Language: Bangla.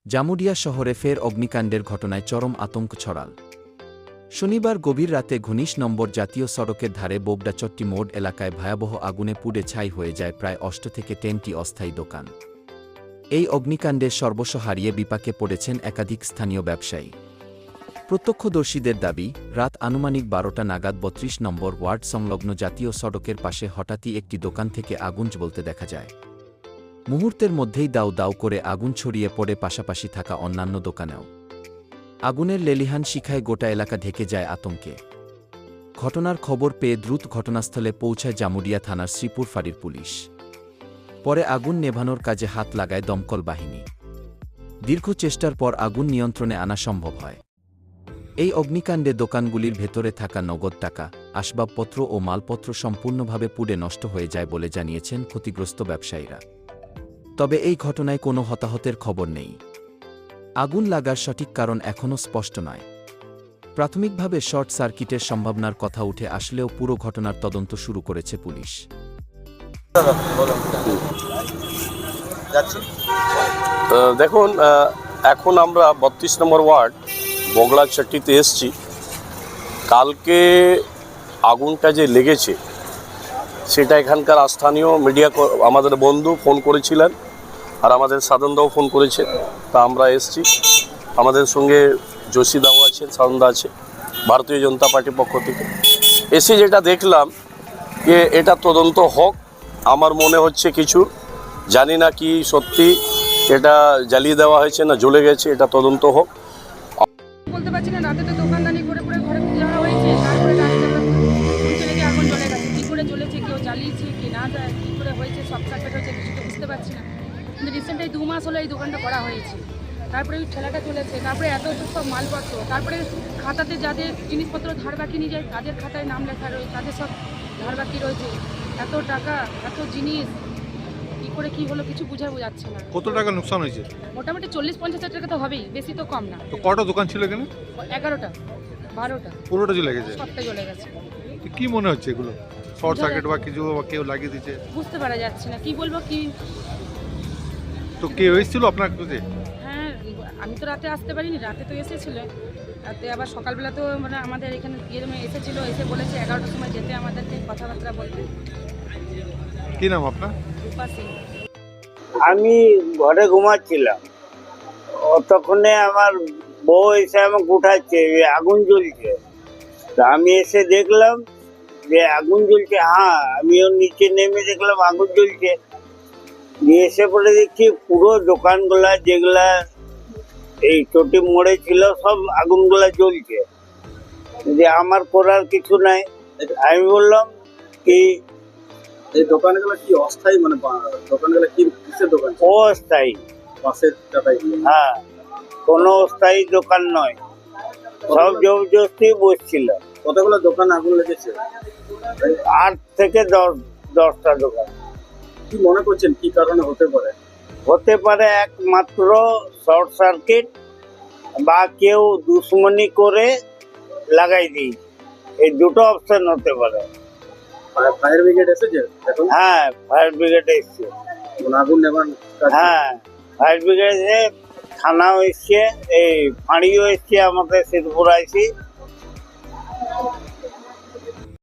জামুরিয়া শহরে ফের অগ্নিকাণ্ডের ঘটনায় চরম আতঙ্ক ছড়াল। শনিবার গভীর রাতে ১৯ নম্বর জাতীয় সড়কের ধারে বোগডাচট্টি মোড় এলাকায় ভয়াবহ আগুনে পুড়ে ছাই হয়ে যায় প্রায় ৮ থেকে ১০টি অস্থায়ী দোকান। এই অগ্নিকাণ্ডে সর্বস্ব হারিয়ে বিপাকে পড়েছেন একাধিক স্থানীয় ব্যবসায়ী। প্রত্যক্ষদর্শীদের দাবি, রাত আনুমানিক ১২টা নাগাদ ৩২ নম্বর ওয়ার্ড সংলগ্ন জাতীয় সড়কের পাশে হঠাৎই একটি দোকান থেকে আগুন জ্বলতে দেখা যায়। মুহূর্তের মধ্যেই দাউ দাউ করে আগুন ছড়িয়ে পড়ে পাশাপাশি থাকা অন্যান্য দোকানেও। আগুনের লেলিহান শিখায় গোটা এলাকা ঢেকে যায় আতঙ্কে। ঘটনার খবর পেয়ে দ্রুত ঘটনাস্থলে পৌঁছায় জামুরিয়া থানার শ্রীপুর ফাঁড়ির পুলিশ। পরে আগুন নেভানোর কাজে হাত লাগায় দমকল বাহিনী। দীর্ঘ চেষ্টার পর আগুন নিয়ন্ত্রণে আনা সম্ভব হয়। এই অগ্নিকাণ্ডে দোকানগুলির ভেতরে থাকা নগদ টাকা, আসবাবপত্র ও মালপত্র সম্পূর্ণভাবে পুড়ে নষ্ট হয়ে যায় বলে জানিয়েছেন ক্ষতিগ্রস্ত ব্যবসায়ীরা। তবে এই ঘটনায় কোনো হতাহতের খবর নেই। আগুন লাগার সঠিক কারণ এখনও স্পষ্ট নয়। প্রাথমিকভাবে শর্ট সার্কিটের সম্ভাবনার কথা উঠে আসলেও পুরো ঘটনার তদন্ত শুরু করেছে পুলিশ। দেখুন, এখন আমরা ৩২ নম্বর ওয়ার্ড বগলাচট্টিতে এসছি। কালকে আগুনটা যে লেগেছে সেটা এখানকার স্থানীয় মিডিয়া আমাদের বন্ধু ফোন করেছিলেন, আর আমাদের সাধনদাও ফোন করেছে। তা আমরা এসছি, আমাদের সঙ্গে যোশীদাও আছে, সাধনদা আছে, ভারতীয় জনতা পার্টির পক্ষ থেকে। এসে যেটা দেখলাম যে এটা তদন্ত হোক। আমার মনে হচ্ছে কিছু, জানি না কি সত্যি এটা জ্বালিয়ে দেওয়া হয়েছে না জ্বলে গেছে, এটা তদন্ত হোক। বলতে পারছি না, রাতে তো দোকানদানি করে করে ঘরে যাওয়া হয়েছে, তারপরে রাতে ছেলেকে আগুন জ্বলে গেছে। কী করে জ্বলেছে, কেউ জ্বালিয়েছে কি না যায়, কী করে হয়েছে, সব সার্কিট হয়েছে, কিছু তো বুঝতে পারছি না। কিন্তু রিসেন্টলি 2 মাস হলো এই দোকানটা করা হয়েছে। তারপরে ওই ঠেলাটা চলেছে, তারপরে এত সব মালপত্র, তারপরে খাতাতে যাদের জিনিসপত্র ধার বাকি নিয়ে যায় তাদের খাতায় নাম লেখা রয়েছে, তাদের সব ধার বাকি রয়েছে। এত টাকা, এত জিনিস, কী করে কী হলো কিছু বোঝা যাচ্ছে না। কত টাকা নুকসান হয়েছে? মোটামুটি 40-50 হাজার টাকা তো হবেই, বেশি তো কম না। তো কটা দোকান ছিল এখানে? 11টা 12টা, পুরোটা জ্বলে গেছে। সবটা জ্বলে গেছে। তো কি মনে হচ্ছে এগুলো শর্ট সার্কিট বা কিছু বা কেউ লাগিয়ে দিয়েছে? বুঝতে পারা যাচ্ছে না, কি বলবো কি। তো কেউ এসেছিল আপনার কাছে? হ্যাঁ, আমি তো রাতে আসতে পারিনি, রাতে তো এসেছিল। রাতে আবার সকালবেলা তো মানে আমাদের এখানে বিয়ের মেয়ে এসেছিলো, এসে বলেছে 11টার সময় যেতে আমাদেরকে কথাবার্তা বলতে। কি নাম আপনার? রূপা সিং। আমি ঘরে ঘুমাচ্ছিলাম, তখনই আমার বউ এসে আমাকে উঠাচ্ছে যে আগুন জ্বলছে। তা আমি এসে দেখলাম যে আগুন জ্বলছে। হ্যাঁ, আমিও নিচে নেমে দেখলাম আগুন জ্বলছে। নিয়ে এসে পরে দেখছি পুরো দোকানগুলা যেগুলা এই চটি মোড়ে ছিল সব আগুনগুলা জ্বলছে। যে আমার করার কিছু নাই। আমি বললাম কি এই দোকানগুলো কি অস্থায়ী, মানে দোকানগুলো কি কিসের দোকান? অস্থায়ী পাশের টাকায়? হ্যাঁ, কোনো অস্থায়ী দোকান নয়, সব জবরদস্তি বসছিল। কতগুলো দোকান আগুন লেগেছে? 8 থেকে 10টা দোকান। কি মনে করছেন কি কারণে হতে পারে? হতে পারে একমাত্র শর্ট সার্কিট বা কেউ দুশ্মনী করে লাগাই দিই, এই দুটো অপশন হতে পারে। ফায়ার ব্রিগেড এসেছে এখন? হ্যাঁ, ফায়ার ব্রিগেড এসছে। আগুন নেবার? হ্যাঁ, ফায়ার ব্রিগেড থানাও এসছে, এই ফাঁড়িও এসছে, আমাদের শ্রীপুর আইসি।